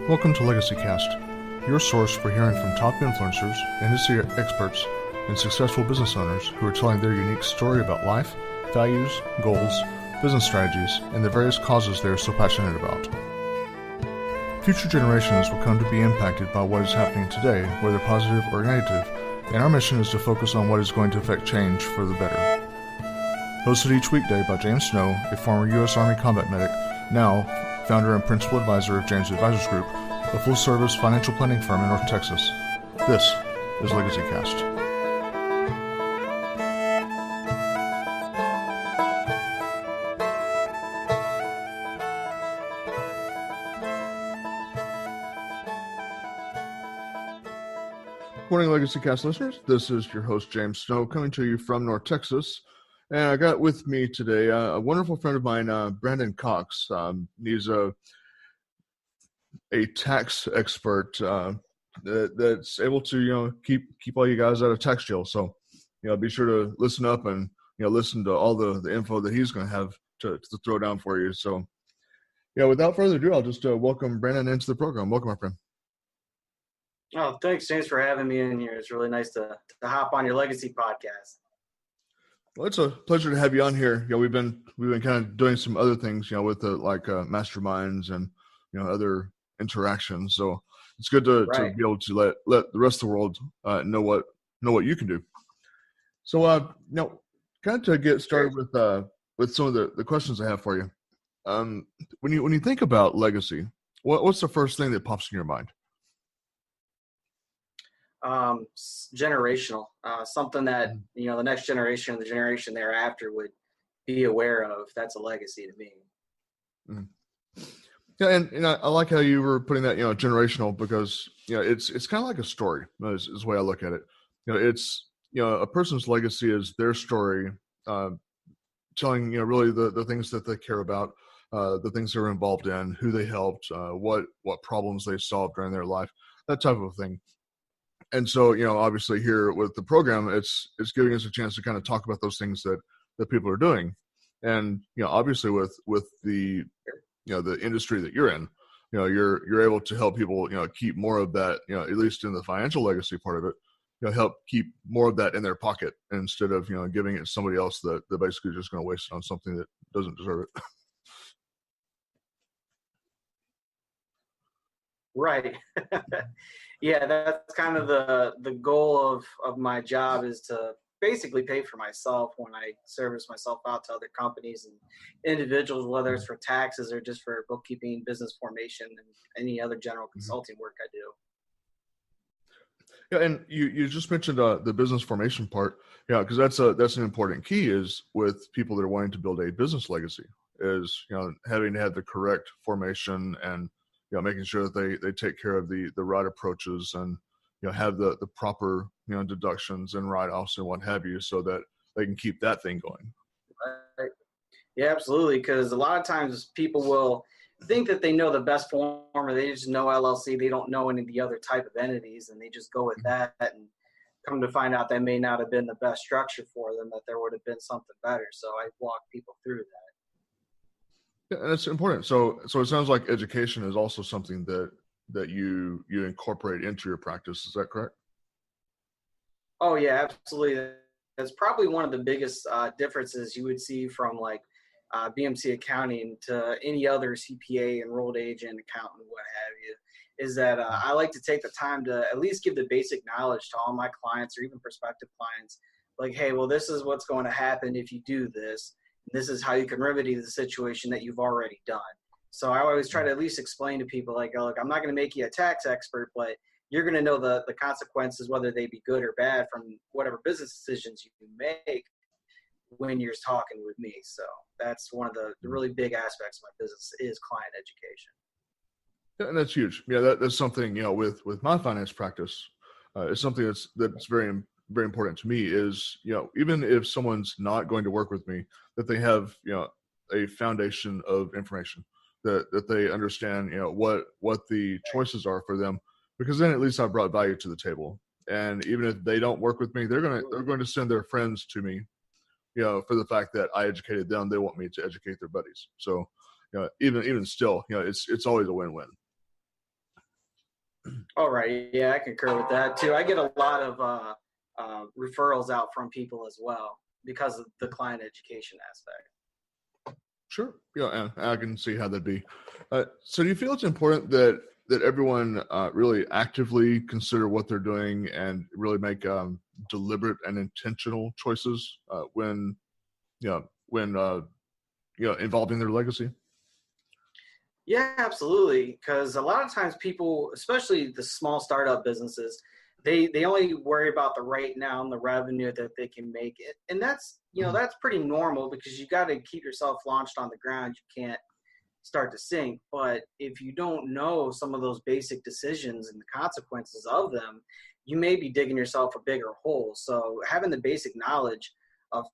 Welcome to Legacy Cast, your source for hearing from top influencers, industry experts, and successful business owners who are telling their unique story about life, values, goals, business strategies, and the various causes they are so passionate about. Future generations will come to be impacted by what is happening today, whether positive or negative, and our mission is to focus on what is going to affect change for the better. Hosted each weekday by James Snow, a former U.S. Army combat medic, now founder and principal advisor of James Advisors Group, a full-service financial planning firm in North Texas. This is Legacy Cast. Morning, Legacy Cast listeners. This is your host, James Snow, coming to you from North Texas. And I got with me today a wonderful friend of mine, Brandyn Cox. He's a tax expert that's able to, keep all you guys out of tax jail. So, be sure to listen up and, listen to all the info that he's going to have to throw down for you. So, without further ado, I'll just welcome Brandyn into the program. Welcome, my friend. Oh, thanks, James, for having me in here. It's really nice to hop on your Legacy podcast. Well, it's a pleasure to have you on here. We've been kind of doing some other things, with the masterminds and other interactions. So it's good to be able to let the rest of the world know what you can do. So kind of to get started with some of the questions I have for you. When you think about legacy, what's the first thing that pops in your mind? Generational, something that, the next generation, the generation thereafter would be aware of. That's a legacy to me. Mm-hmm. Yeah. And I like how you were putting that, generational, because, it's kind of like a story is the way I look at it. It's, a person's legacy is their story, telling, really the things that they care about, the things they're involved in, who they helped, what problems they solved during their life, that type of thing. And so, obviously here with the program, it's giving us a chance to kind of talk about those things that people are doing. And, obviously with the, the industry that you're in, you're able to help people, keep more of that, at least in the financial legacy part of it, help keep more of that in their pocket instead of, giving it to somebody else that basically just going to waste it on something that doesn't deserve it. Right. Yeah, that's kind of the goal of my job, is to basically pay for myself when I service myself out to other companies and individuals, whether it's for taxes or just for bookkeeping, business formation, and any other general consulting work I do. Yeah, and you just mentioned the business formation part. Yeah, because that's an important key is with people that are wanting to build a business legacy is, having to have the correct formation and, making sure that they take care of the right approaches and, have the proper, deductions and write-offs and what have you, so that they can keep that thing going. Right. Yeah, absolutely. Because a lot of times people will think that they know the best form, or they just know LLC. They don't know any of the other type of entities, and they just go with that, and come to find out that may not have been the best structure for them, that there would have been something better. So I walk people through that. Yeah, and it's important. So it sounds like education is also something that you incorporate into your practice. Is that correct? Oh yeah, absolutely. That's probably one of the biggest differences you would see from BMC Accounting to any other CPA, enrolled agent, accountant, what have you, is that I like to take the time to at least give the basic knowledge to all my clients or even prospective clients. Like, hey, well, this is what's going to happen if you do this. This is how you can remedy the situation that you've already done. So I always try to at least explain to people, look, I'm not going to make you a tax expert, but you're going to know the consequences, whether they be good or bad, from whatever business decisions you make when you're talking with me. So that's one of the really big aspects of my business is client education. Yeah, and that's huge. Yeah, that's something, with my finance practice, it's something that's very, very important to me is, even if someone's not going to work with me, that they have, a foundation of information that they understand, what the choices are for them, because then at least I brought value to the table. And even if they don't work with me, they're going to send their friends to me, for the fact that I educated them. They want me to educate their buddies. So, even still, it's always a win-win. All right. Yeah, I concur with that too. I get a lot of referrals out from people as well because of the client education aspect. Sure. Yeah, and I can see how that'd be. So do you feel it's important that everyone really actively consider what they're doing and really make deliberate and intentional choices when you know when involving their legacy? Yeah, absolutely. Because a lot of times people, especially the small startup businesses, they only worry about the right now and the revenue that they can make it, and that's Mhm. that's pretty normal because you got to keep yourself launched on the ground. You can't start to sink. But if you don't know some of those basic decisions and the consequences of them, you may be digging yourself a bigger hole. So having the basic knowledge of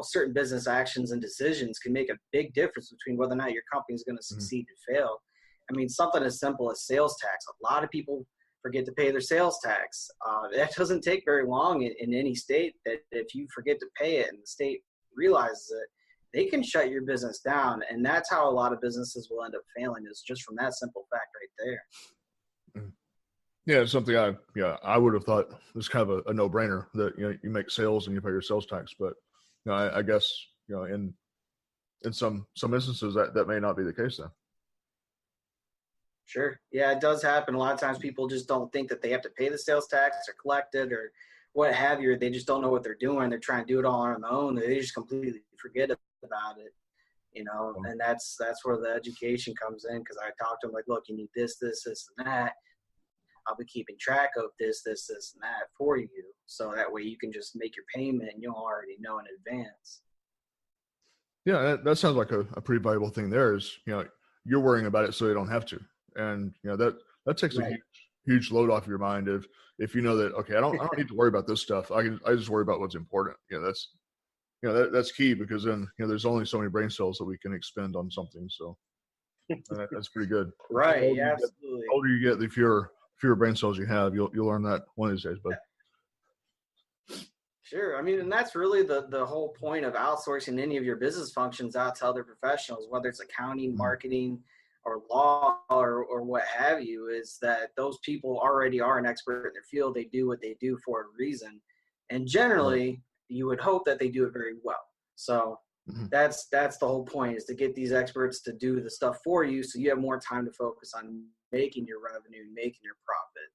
certain business actions and decisions can make a big difference between whether or not your company is going to Mhm. succeed or fail. I mean, something as simple as sales tax. A lot of people forget to pay their sales tax. That doesn't take very long in any state. That if you forget to pay it and the state realizes it, they can shut your business down. And that's how a lot of businesses will end up failing, is just from that simple fact right there. Mhm. Yeah, it's something I would have thought was kind of a no brainer that you make sales and you pay your sales tax, but I guess in some instances that may not be the case then. Sure. Yeah, it does happen. A lot of times people just don't think that they have to pay the sales tax or collect it or what have you. They just don't know what they're doing. They're trying to do it all on their own. They just completely forget about it, Um, and that's where the education comes in, because I talk to them like, look, you need this, and that. I'll be keeping track of this, and that for you. So that way you can just make your payment and you'll already know in advance. Yeah, that sounds like a pretty valuable thing. There is, you're worrying about it so you don't have to, and that takes a Right. huge load off your mind if you know that okay, I don't need to worry about this stuff. I just worry about what's important. That's that's key because then there's only so many brain cells that we can expend on something. So that's pretty good. The Right. older Yeah, you get, absolutely. the older you get, the fewer brain cells you have. You'll learn that one of these days, bud. Sure. I mean, and that's really the whole point of outsourcing any of your business functions out to other professionals, whether it's accounting, Mhm. marketing, or law, or what have you, is that those people already are an expert in their field. They do what they do for a reason. And Right. generally, you would hope that they do it very well. So Mhm. that's the whole point, is to get these experts to do the stuff for you so you have more time to focus on making your revenue, making your profit.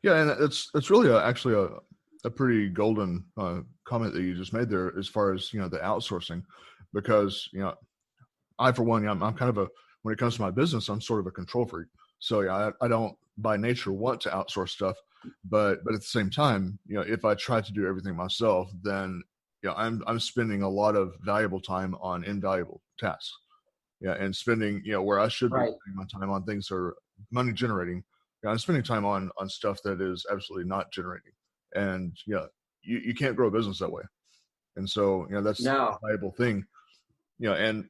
Yeah, and it's really actually a pretty golden comment that you just made there as far as the outsourcing, because I for one I'm kind of a when it comes to my business I'm sort of a control freak. So yeah, I don't by nature want to outsource stuff, but at the same time if I try to do everything myself, then I'm spending a lot of valuable time on invaluable tasks. Yeah, and spending where I should be Right. spending my time on things that are money generating. I'm spending time on stuff that is absolutely not generating. And you can't grow a business that way. And so that's a No. valuable thing. And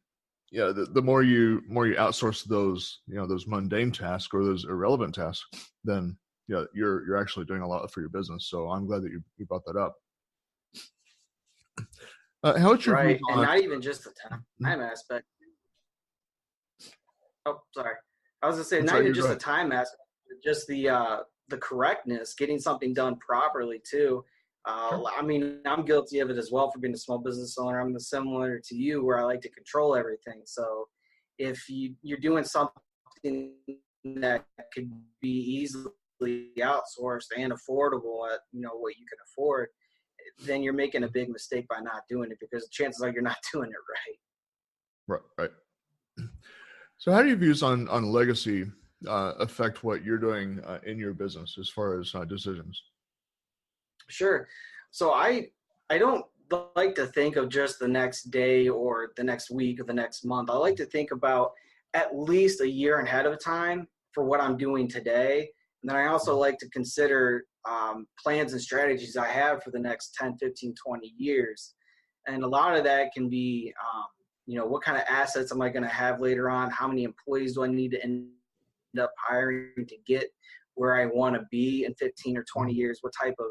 the more you outsource those those mundane tasks or those irrelevant tasks, then you're actually doing a lot for your business. So I'm glad that you brought that up. How would your views Right. And on? not even just the time aspect. Oh, sorry. I was gonna say I'm not sorry, even you go just the ahead. time aspect, but just the correctness, getting something done properly too. Sure. I mean, I'm guilty of it as well for being a small business owner. I'm similar to you, where I like to control everything. So if you're doing something that could be easily outsourced and affordable at what you can afford, then you're making a big mistake by not doing it, because chances are you're not doing it right. Right. Right. So, how do your views on legacy affect what you're doing in your business as far as decisions? Sure. So I don't like to think of just the next day or the next week or the next month. I like to think about at least a year ahead of time for what I'm doing today. And then I also like to consider plans and strategies I have for the next 10, 15, 20 years. And a lot of that can be, what kind of assets am I going to have later on? How many employees do I need to end up hiring to get where I want to be in 15 or 20 Mhm. years? What type of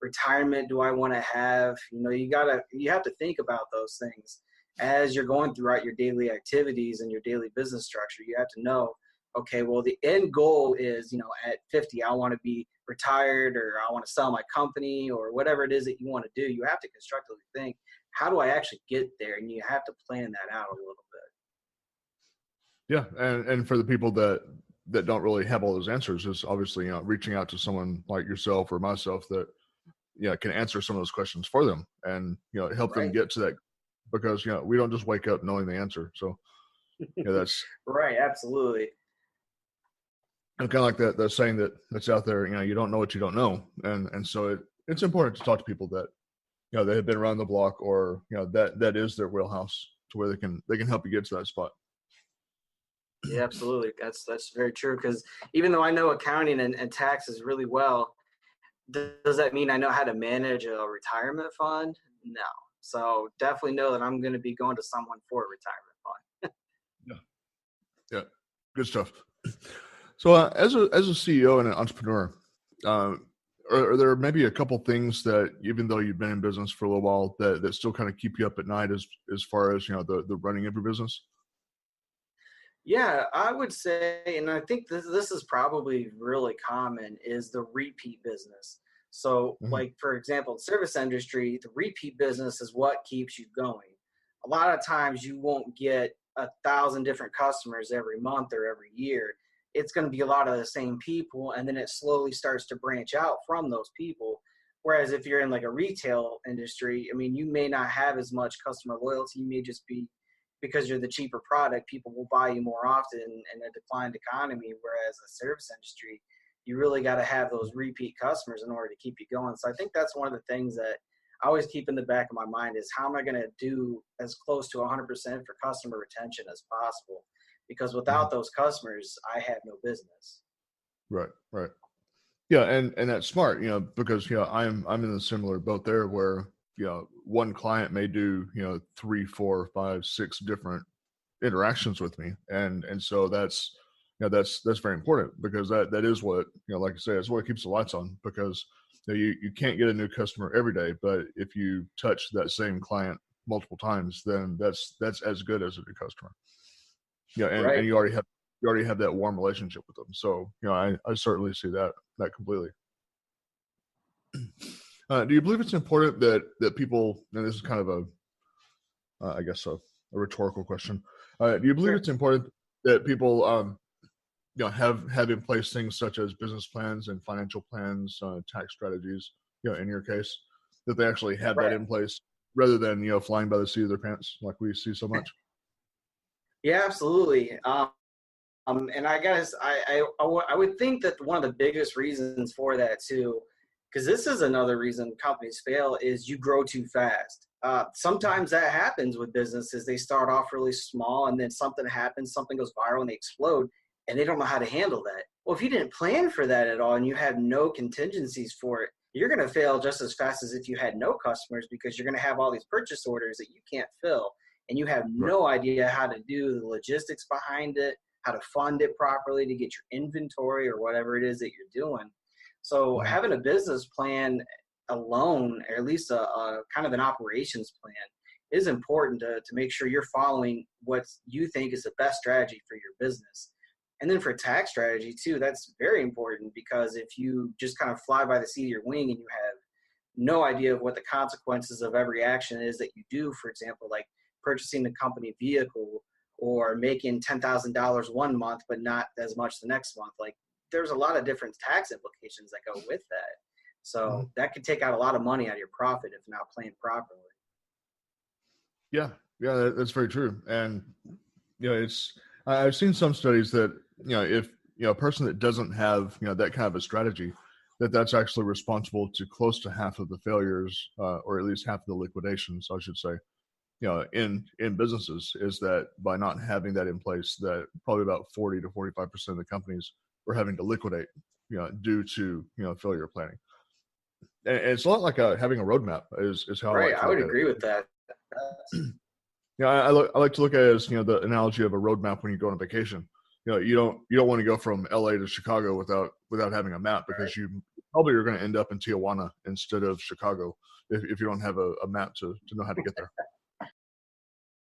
retirement do I want to have? You have to think about those things as you're going throughout your daily activities and your daily business structure. You have to know, okay, well, the end goal is, at 50, I want to be retired, or I want to sell my company, or whatever it is that you want to do. You have to constructively think, how do I actually get there? And you have to plan that out a little bit. Yeah. And for the people that don't really have all those answers, is obviously, reaching out to someone like yourself or myself that, can answer some of those questions for them and, help them Right. get to that, because, we don't just wake up knowing the answer. So, that's Right. Absolutely. kind of like that saying that's out there, you don't know what you don't know. And so it's important to talk to people that, they have been around the block, or, that is their wheelhouse, to where they can help you get to that spot. Yeah, absolutely. That's very true. Because even though I know accounting and taxes really well, does that mean I know how to manage a retirement fund? No. So definitely know that I'm going to be going to someone for a retirement fund. Yeah. Good stuff. So, as a CEO and an entrepreneur, uh, are there maybe a couple things that, even though you've been in business for a little while, that still kind of keep you up at night, as far as, the running of your business? Yeah, I would say, and I think this is probably really common, is the repeat business. So, Hmm. like for example, service industry, the repeat business is what keeps you going. A lot of times, you won't get 1,000 different customers every month or every year. It's going to be a lot of the same people, and then it slowly starts to branch out from those people. Whereas if you're in like a retail industry, I mean, you may not have as much customer loyalty. You may just be, because you're the cheaper product, people will buy you more often in a declined economy. Whereas the service industry, you really got to have those repeat customers in order to keep you going. So I think that's one of the things that I always keep in the back of my mind is, how am I going to do as close to 100% for customer retention as possible? Because Hmm. without those customers, I have no business. Right. Right. Yeah, and that's smart, because, I'm in a similar boat there, where, one client may do, 3, 4, 5, 6 different interactions with me, and so that's, that's very important, because that is what, like I say, it's what keeps the lights on, because, you can't get a new customer every day, but if you touch that same client multiple times, then that's as good as a new customer. And Right. you already have that warm relationship with them. So, I certainly see that completely. Do you believe it's important that people, and this is kind of I guess, a rhetorical question. Do you believe Sure. it's important that people, have in place things such as business plans and financial plans, tax strategies, in your case, that they actually have that Right. in place, rather than, flying by the seat of their pants like we see so much? Yeah, absolutely. And I guess I would think that one of the biggest reasons for that too, because this is another reason companies fail, is you grow too fast. Sometimes that happens with businesses. They start off really small, and then something happens, something goes viral, and they explode, and they don't know how to handle that. Well, if you didn't plan for that at all and you had no contingencies for it, you're going to fail just as fast as if you had no customers, because you're going to have all these purchase orders that you can't fill, and you have Right. no idea how to do the logistics behind it, how to fund it properly to get your inventory or whatever it is that you're doing. So Hmm. having a business plan alone, or at least a kind of an operations plan, is important to make sure you're following what you think is the best strategy for your business. And then for tax strategy too, that's very important, because if you just kind of fly by the seat of your wing and you have no idea of what the consequences of every action is that you do, for example, like purchasing the company vehicle, or making $10,000 one month but not as much the next month, like there's a lot of different tax implications that go with that. Hmm. So that could take out a lot of money out of your profit if not planned properly. Yeah, yeah, that's very true. And, it's, I've seen some studies that, if, a person that doesn't have, that kind of a strategy, that's actually responsible to close to half of the failures, or at least half of the liquidations, I should say, in businesses, is that by not having that in place, that probably about 40 to 45% of the companies were having to liquidate, due to, failure planning. And it's a lot like, having a roadmap, is how I Right, like to I would look at it. agree with that. Yeah, I like to look at it as, the analogy of a roadmap when you go on a vacation. You don't want to go from LA to Chicago without having a map, Right. because you probably are going to end up in Tijuana instead of Chicago, if you don't have a map to know how to get there.